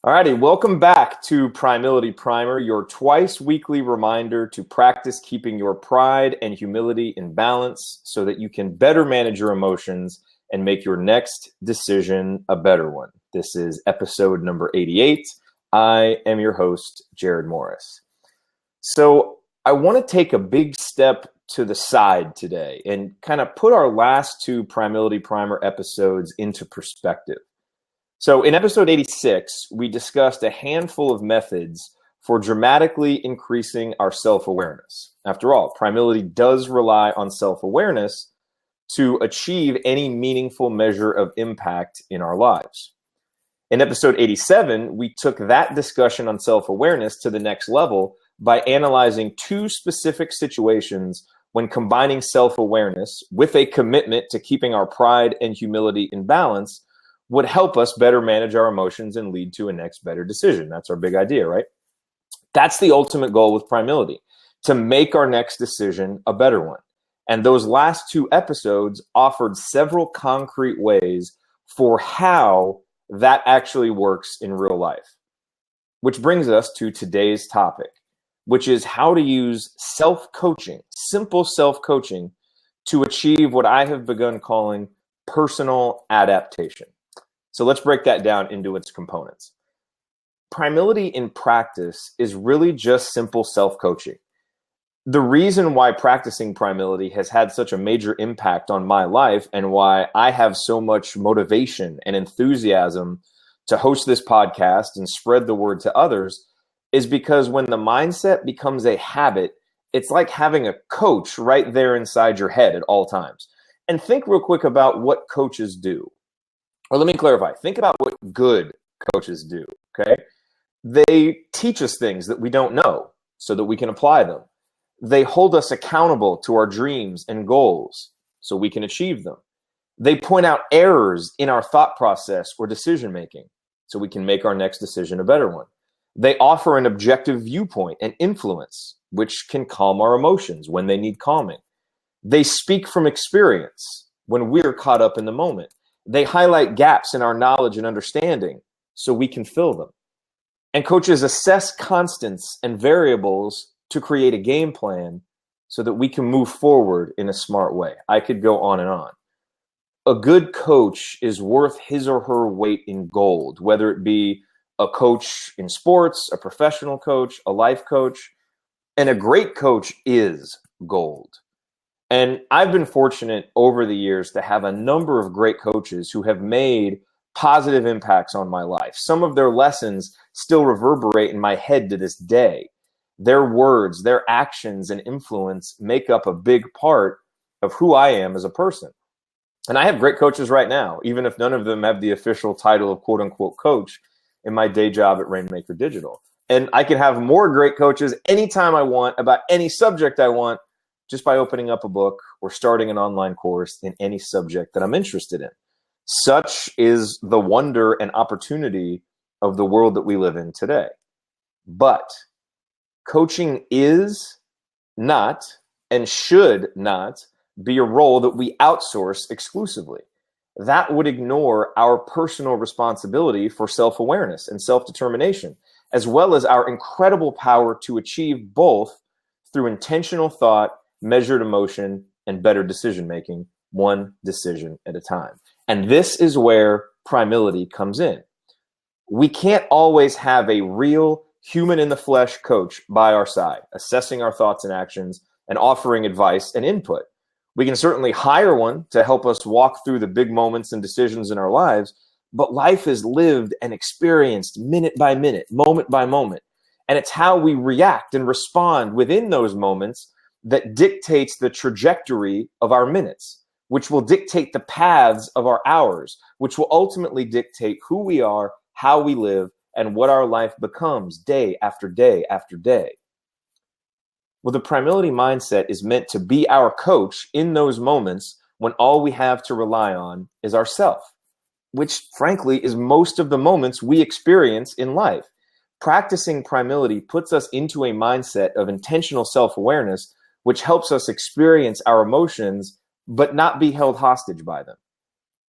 Alrighty, welcome back to Primility Primer, your twice weekly reminder to practice keeping your pride and humility in balance so that you can better manage your emotions and make your next decision a better one. This is episode number 88. I am your host, Jared Morris. So I want to take a big step to the side today and kind of put our last two Primility Primer episodes into perspective. So in episode 86, we discussed a handful of methods for dramatically increasing our self-awareness. After all, Primility does rely on self-awareness to achieve any meaningful measure of impact in our lives. In episode 87, we took that discussion on self-awareness to the next level by analyzing two specific situations when combining self-awareness with a commitment to keeping our pride and humility in balance would help us better manage our emotions and lead to a next better decision. That's our big idea, right? That's the ultimate goal with Primility, to make our next decision a better one. And those last two episodes offered several concrete ways for how that actually works in real life. Which brings us to today's topic, which is how to use self-coaching, simple self-coaching, to achieve what I have begun calling personal adaptation. So let's break that down into its components. Primility in practice is really just simple self-coaching. The reason why practicing Primility has had such a major impact on my life and why I have so much motivation and enthusiasm to host this podcast and spread the word to others is because when the mindset becomes a habit, it's like having a coach right there inside your head at all times. And think real quick about what coaches do. Or let me clarify. Think about what good coaches do, okay? They teach us things that we don't know so that we can apply them. They hold us accountable to our dreams and goals so we can achieve them. They point out errors in our thought process or decision making so we can make our next decision a better one. They offer an objective viewpoint and influence, which can calm our emotions when they need calming. They speak from experience when we're caught up in the moment. They highlight gaps in our knowledge and understanding so we can fill them. And coaches assess constants and variables to create a game plan so that we can move forward in a smart way. I could go on and on. A good coach is worth his or her weight in gold, whether it be a coach in sports, a professional coach, a life coach, and a great coach is gold. And I've been fortunate over the years to have a number of great coaches who have made positive impacts on my life. Some of their lessons still reverberate in my head to this day. Their words, their actions, and influence make up a big part of who I am as a person. And I have great coaches right now, even if none of them have the official title of quote unquote coach in my day job at Rainmaker Digital. And I can have more great coaches anytime I want about any subject I want, just by opening up a book or starting an online course in any subject that I'm interested in. Such is the wonder and opportunity of the world that we live in today. But coaching is not and should not be a role that we outsource exclusively. That would ignore our personal responsibility for self-awareness and self-determination, as well as our incredible power to achieve both through intentional thought, measured emotion, and better decision-making, one decision at a time. And this is where Primility comes in. We can't always have a real human-in-the-flesh coach by our side, assessing our thoughts and actions and offering advice and input. We can certainly hire one to help us walk through the big moments and decisions in our lives, but life is lived and experienced minute by minute, moment by moment. And it's how we react and respond within those moments that dictates the trajectory of our minutes, which will dictate the paths of our hours, which will ultimately dictate who we are, how we live, and what our life becomes day after day after day. Well, the Primility mindset is meant to be our coach in those moments when all we have to rely on is ourself, which frankly is most of the moments we experience in life. Practicing Primility puts us into a mindset of intentional self-awareness, which helps us experience our emotions, but not be held hostage by them.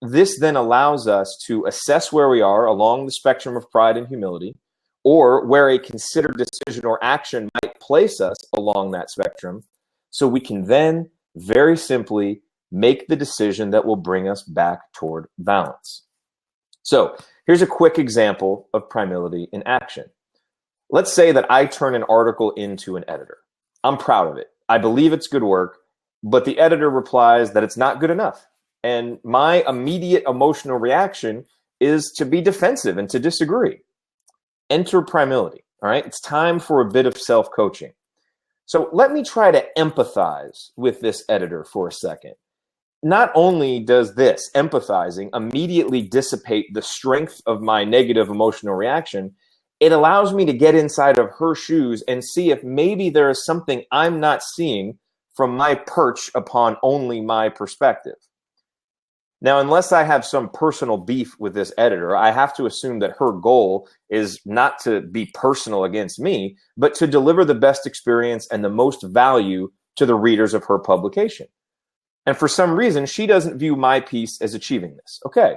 This then allows us to assess where we are along the spectrum of pride and humility, or where a considered decision or action might place us along that spectrum, so we can then very simply make the decision that will bring us back toward balance. So here's a quick example of primility in action. Let's say that I turn an article into an editor. I'm proud of it. I believe it's good work, but the editor replies that it's not good enough. And my immediate emotional reaction is to be defensive and to disagree. Enter primility, all right? It's time for a bit of self-coaching. So let me try to empathize with this editor for a second. Not only does this, empathizing, immediately dissipate the strength of my negative emotional reaction, it allows me to get inside of her shoes and see if maybe there is something I'm not seeing from my perch upon only my perspective. Now, unless I have some personal beef with this editor, I have to assume that her goal is not to be personal against me, but to deliver the best experience and the most value to the readers of her publication. And for some reason, she doesn't view my piece as achieving this. Okay.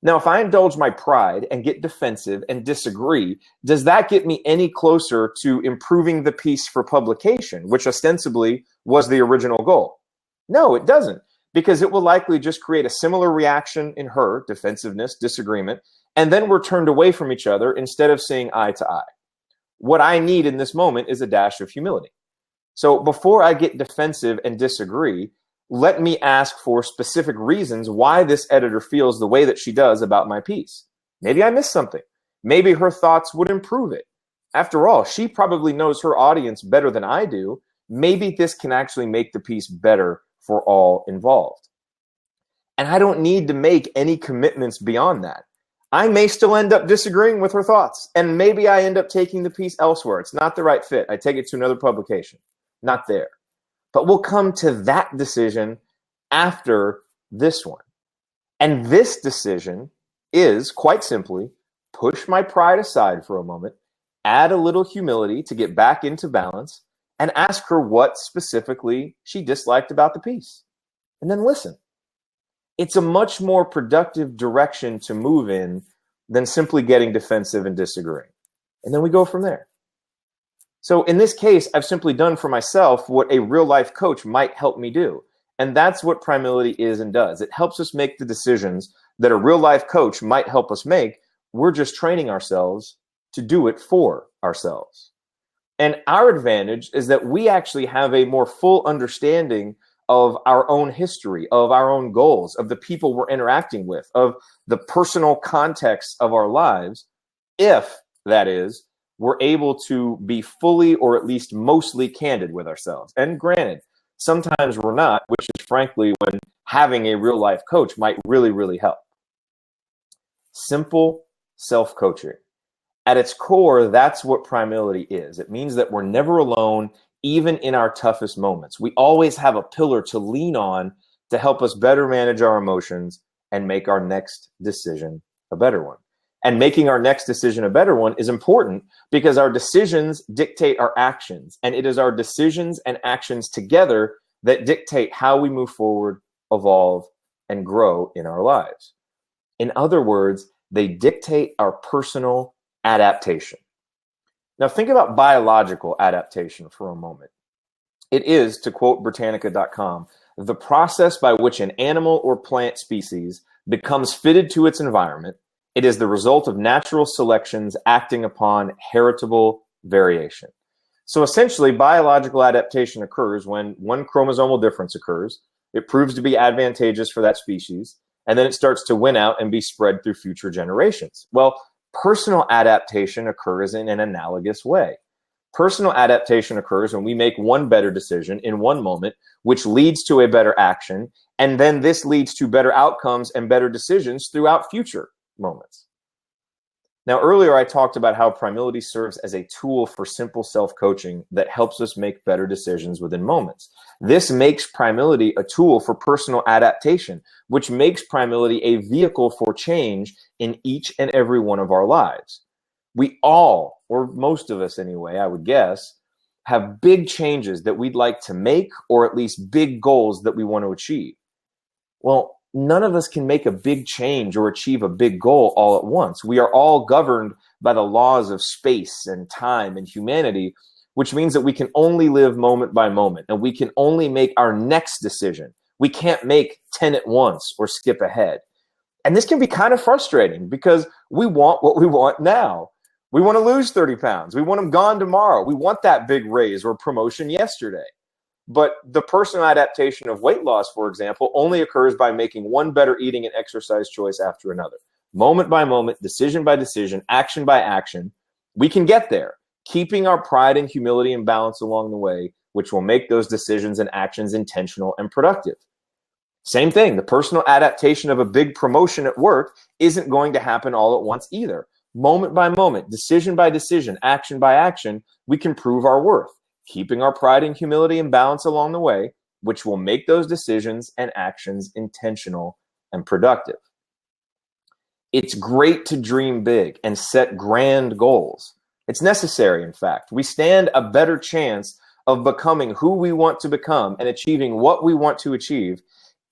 Now, if I indulge my pride and get defensive and disagree, does that get me any closer to improving the piece for publication, which ostensibly was the original goal? No, it doesn't, because it will likely just create a similar reaction in her, defensiveness, disagreement, and then we're turned away from each other instead of seeing eye to eye. What I need in this moment is a dash of humility. So before I get defensive and disagree, let me ask for specific reasons why this editor feels the way that she does about my piece. Maybe I missed something. Maybe her thoughts would improve it. After all, she probably knows her audience better than I do. Maybe this can actually make the piece better for all involved. And I don't need to make any commitments beyond that. I may still end up disagreeing with her thoughts, and maybe I end up taking the piece elsewhere. It's not the right fit. I take it to another publication. Not there. But we'll come to that decision after this one. And this decision is, quite simply, push my pride aside for a moment, add a little humility to get back into balance, and ask her what specifically she disliked about the piece. And then listen. It's a much more productive direction to move in than simply getting defensive and disagreeing. And then we go from there. So in this case, I've simply done for myself what a real life coach might help me do. And that's what primility is and does. It helps us make the decisions that a real life coach might help us make. We're just training ourselves to do it for ourselves. And our advantage is that we actually have a more full understanding of our own history, of our own goals, of the people we're interacting with, of the personal context of our lives, if, that is, we're able to be fully or at least mostly candid with ourselves. And granted, sometimes we're not, which is frankly when having a real life coach might really, really help. Simple self-coaching. At its core, that's what primility is. It means that we're never alone, even in our toughest moments. We always have a pillar to lean on to help us better manage our emotions and make our next decision a better one. And making our next decision a better one is important because our decisions dictate our actions. And it is our decisions and actions together that dictate how we move forward, evolve, and grow in our lives. In other words, they dictate our personal adaptation. Now think about biological adaptation for a moment. It is, to quote Britannica.com, the process by which an animal or plant species becomes fitted to its environment. It is the result of natural selections acting upon heritable variation. So essentially, biological adaptation occurs when one chromosomal difference occurs. It proves to be advantageous for that species, and then it starts to win out and be spread through future generations. Well, personal adaptation occurs in an analogous way. Personal adaptation occurs when we make one better decision in one moment, which leads to a better action, and then this leads to better outcomes and better decisions throughout future moments. Now, earlier I talked about how primility serves as a tool for simple self-coaching that helps us make better decisions within moments. This makes primility a tool for personal adaptation, which makes primility a vehicle for change in each and every one of our lives. We all, or most of us anyway, I would guess, have big changes that we'd like to make, or at least big goals that we want to achieve. Well, none of us can make a big change or achieve a big goal all at once. We are all governed by the laws of space and time and humanity, which means that we can only live moment by moment, and we can only make our next decision. We can't make 10 at once or skip ahead. And this can be kind of frustrating because we want what we want now. We want to lose 30 pounds. We want them gone tomorrow. We want that big raise or promotion yesterday. But the personal adaptation of weight loss, for example, only occurs by making one better eating and exercise choice after another. Moment by moment, decision by decision, action by action, we can get there, keeping our pride and humility and balance along the way, which will make those decisions and actions intentional and productive. Same thing, the personal adaptation of a big promotion at work isn't going to happen all at once either. Moment by moment, decision by decision, action by action, we can prove our worth, keeping our pride and humility and balance along the way, which will make those decisions and actions intentional and productive. It's great to dream big and set grand goals. It's necessary, in fact. We stand a better chance of becoming who we want to become and achieving what we want to achieve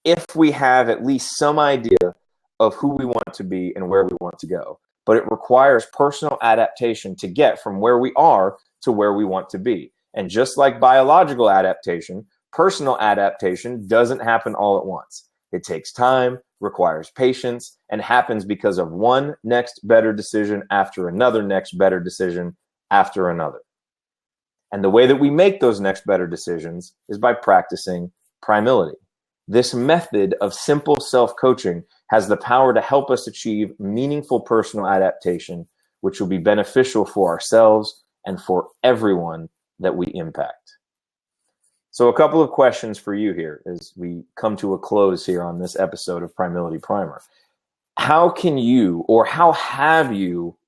if we have at least some idea of who we want to be and where we want to go. But it requires personal adaptation to get from where we are to where we want to be. And just like biological adaptation, personal adaptation doesn't happen all at once. It takes time, requires patience, and happens because of one next better decision after another next better decision after another. And the way that we make those next better decisions is by practicing Primility. This method of simple self-coaching has the power to help us achieve meaningful personal adaptation, which will be beneficial for ourselves and for everyone that we impact. So a couple of questions for you here as we come to a close here on this episode of Primility Primer. How can you, or how have you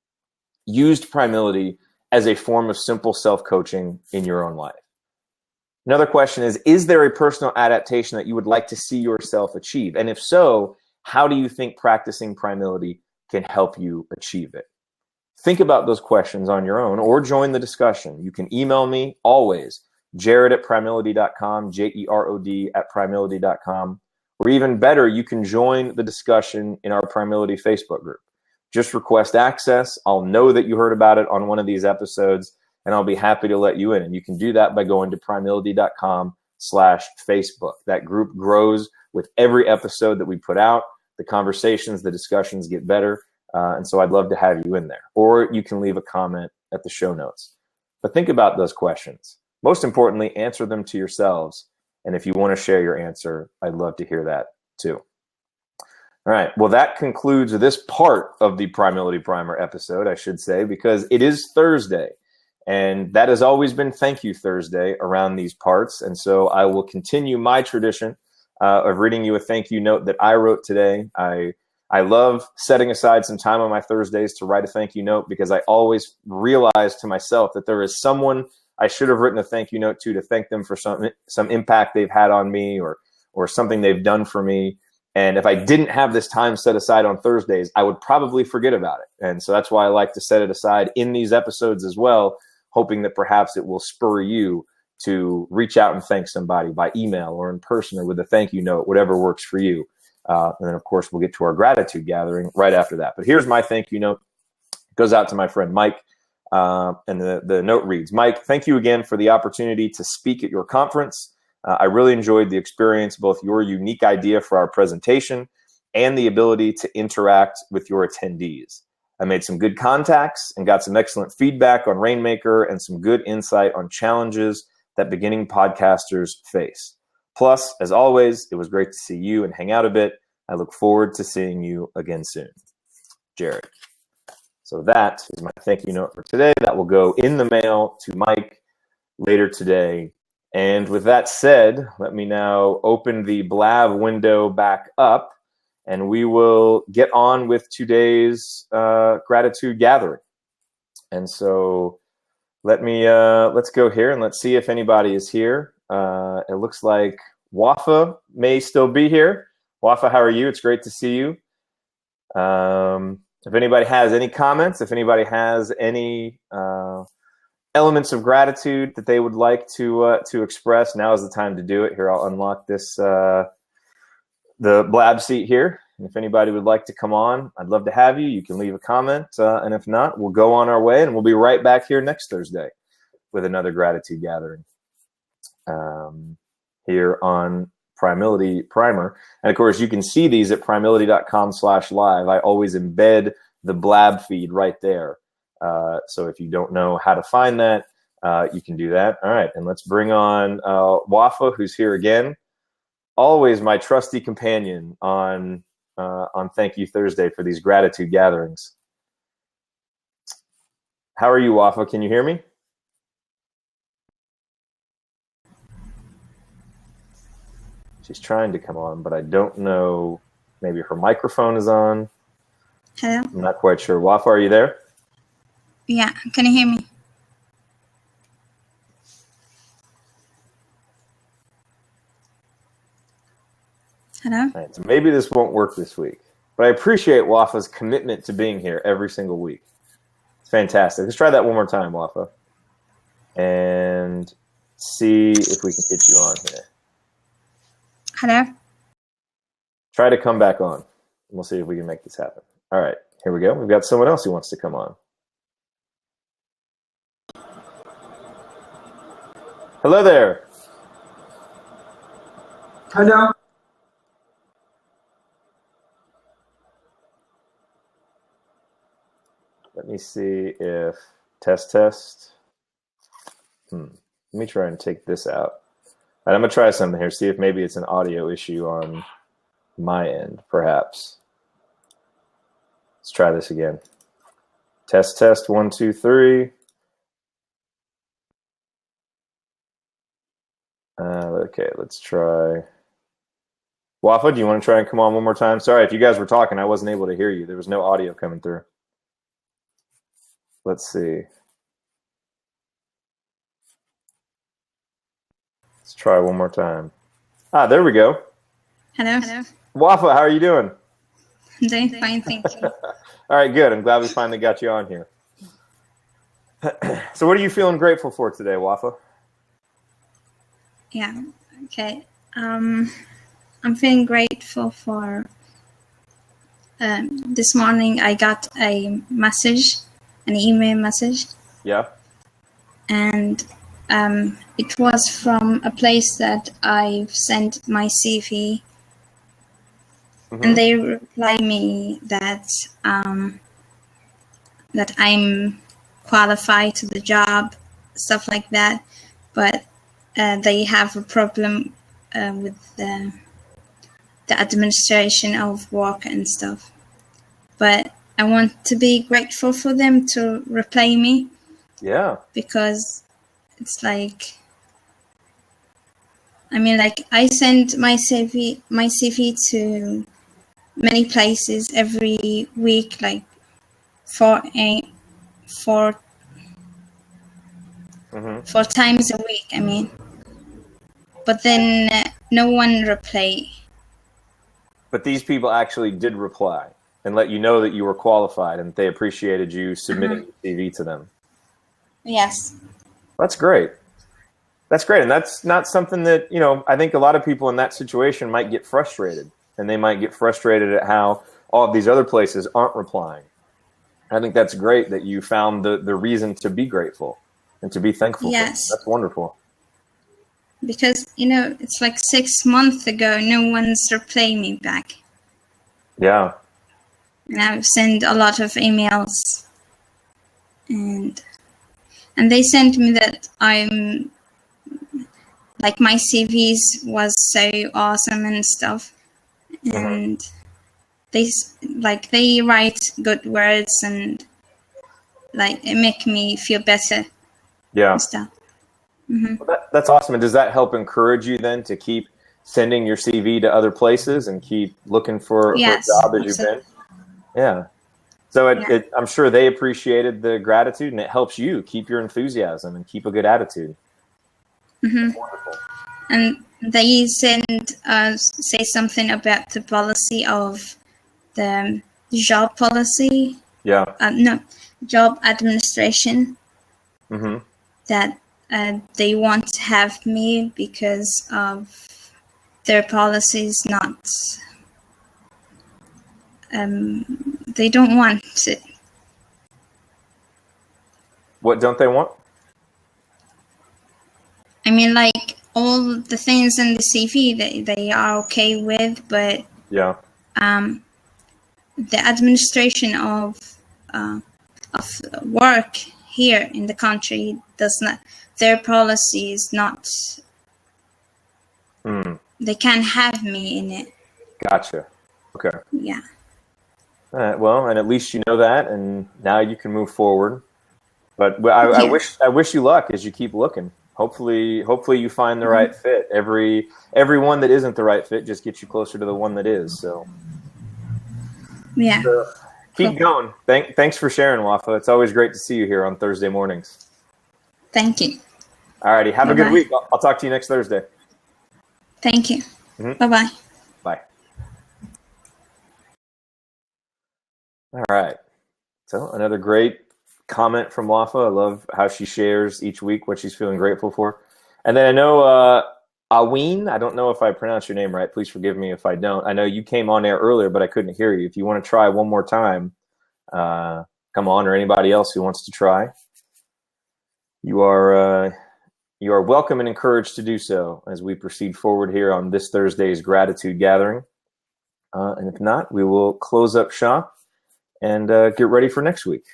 used Primility as a form of simple self-coaching in your own life? Another question is there a personal adaptation that you would like to see yourself achieve? And if so, how do you think practicing Primility can help you achieve it? Think about those questions on your own or join the discussion. You can email me always, jared@primility.com, JEROD@primility.com, or even better, you can join the discussion in our Primility Facebook group. Just request access. I'll know that you heard about it on one of these episodes, and I'll be happy to let you in. And you can do that by going to primility.com/Facebook. That group grows with every episode that we put out. The conversations, the discussions get better. And so I'd love to have you in there. Or you can leave a comment at the show notes. But think about those questions. Most importantly, answer them to yourselves. And if you want to share your answer, I'd love to hear that too. All right. Well, that concludes this part of the Primility Primer episode, I should say, because it is Thursday. And that has always been Thank You Thursday around these parts. And so I will continue my tradition of reading you a thank you note that I wrote today. I love setting aside some time on my Thursdays to write a thank you note because I always realize to myself that there is someone I should have written a thank you note to thank them for some impact they've had on me or something they've done for me. And if I didn't have this time set aside on Thursdays, I would probably forget about it. And so that's why I like to set it aside in these episodes as well, hoping that perhaps it will spur you to reach out and thank somebody by email or in person or with a thank you note, whatever works for you. And then, of course, we'll get to our gratitude gathering right after that. But here's my thank you note. It goes out to my friend Mike. And the note reads, Mike, thank you again for the opportunity to speak at your conference. I really enjoyed the experience, both your unique idea for our presentation and the ability to interact with your attendees. I made some good contacts and got some excellent feedback on Rainmaker and some good insight on challenges that beginning podcasters face. Plus, as always, it was great to see you and hang out a bit. I look forward to seeing you again soon. Jared. So that is my thank you note for today. That will go in the mail to Mike later today. And with that said, let me now open the Blab window back up and we will get on with today's gratitude gathering. And so let's go here and let's see if anybody is here. It looks like Wafa may still be here. Wafa, how are you? It's great to see you. If anybody has any comments, if anybody has any elements of gratitude that they would like to express, now is the time to do it. Here, I'll unlock this the Blab seat here. And if anybody would like to come on, I'd love to have you. You can leave a comment. And if not, we'll go on our way, and we'll be right back here next Thursday with another gratitude gathering here on Primility Primer. And of course, you can see these at primility.com/live. I always embed the Blab feed right there. So if you don't know how to find that, you can do that. All right, and let's bring on Wafa, who's here again. Always my trusty companion on Thank You Thursday for these gratitude gatherings. How are you, Wafa? Can you hear me? She's trying to come on, but I don't know. Maybe her microphone is on. Hello? I'm not quite sure. Wafa, are you there? Yeah, can you hear me? Hello? All right, so maybe this won't work this week, but I appreciate Wafa's commitment to being here every single week. It's fantastic. Let's try that one more time, Wafa, and see if we can get you on here. Hello? Try to come back on. We'll see if we can make this happen. All right, here we go. We've got someone else who wants to come on. Hello there. Hello. Let me see if test. Let me try and take this out. All right, I'm going to try something here, see if maybe it's an audio issue on my end, perhaps. Let's try this again. Test, 1, 2, 3. Okay, let's try. Wafa, do you want to try and come on one more time? Sorry, if you guys were talking, I wasn't able to hear you. There was no audio coming through. Let's see. Let's try one more time. There we go. Hello? Wafa, how are you doing? I'm doing fine, thank you. All right, good. I'm glad we finally got you on here. So what are you feeling grateful for today, Wafa? Yeah, okay. I'm feeling grateful for this morning I got a message, an email message. Yeah. And it was from a place that I've sent my CV. Mm-hmm. And they reply me that that I'm qualified to the job, stuff like that. But they have a problem with the administration of work and stuff. But I want to be grateful for them to reply me. Yeah. Because it's like, I mean, like I send my CV to many places every week, like four times a week. I mean, but then no one reply. But these people actually did reply and let you know that you were qualified and they appreciated you submitting your CV to them. Yes. That's great. That's great. And that's not something that, I think a lot of people in that situation might get frustrated, and they might get frustrated at how all of these other places aren't replying. I think that's great that you found the reason to be grateful and to be thankful. Yes. That's wonderful. Because, it's like 6 months ago, no one's replying me back. Yeah. And I've sent a lot of emails. And they sent me that I'm, like, my CVs was so awesome and stuff. And they write good words and, like, it make me feel better. Yeah. And stuff. Mm-hmm. Well, that's awesome. And does that help encourage you then to keep sending your CV to other places and keep looking for a job as you've been? Yeah. So I'm sure they appreciated the gratitude, and it helps you keep your enthusiasm and keep a good attitude. Mm-hmm. Wonderful. And they say something about the policy of the job policy. Yeah. Job administration. Mm-hmm. That they want to have me because of their policies not they don't want it. What don't they want? I mean, like, all the things in the CV they are okay with, but Yeah. The administration of work here in the country does not. Their policy is not. They can't have me in it. Gotcha. Okay. Yeah. All right. Well, and at least you know that, and now you can move forward. But I wish you luck as you keep looking. Hopefully you find the right fit. Every one that isn't the right fit just gets you closer to the one that is. So yeah. So keep going. Thanks for sharing, Wafa. It's always great to see you here on Thursday mornings. Thank you. All righty. Have a good week. I'll talk to you next Thursday. Thank you. Bye-bye. Bye. All right. So another great comment from Wafa. I love how she shares each week what she's feeling grateful for. And then I know Aween, I don't know if I pronounced your name right. Please forgive me if I don't. I know you came on air earlier, but I couldn't hear you. If you want to try one more time, come on, or anybody else who wants to try. You are welcome and encouraged to do so as we proceed forward here on this Thursday's gratitude gathering. And if not, we will close up shop and get ready for next week,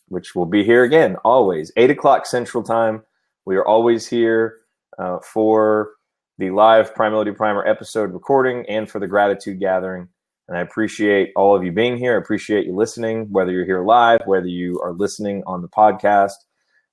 which will be here again, always 8 o'clock Central Time. We are always here for the live Primility Primer episode recording and for the gratitude gathering. And I appreciate all of you being here. I appreciate you listening, whether you're here live, whether you are listening on the podcast.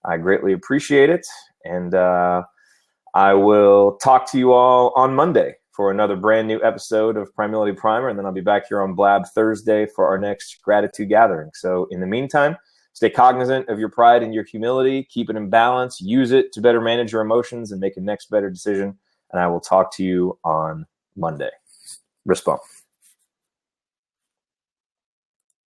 I greatly appreciate it. And I will talk to you all on Monday for another brand new episode of Primility Primer. And then I'll be back here on Blab Thursday for our next gratitude gathering. So in the meantime, stay cognizant of your pride and your humility. Keep it in balance. Use it to better manage your emotions and make a next better decision. And I will talk to you on Monday. Respond.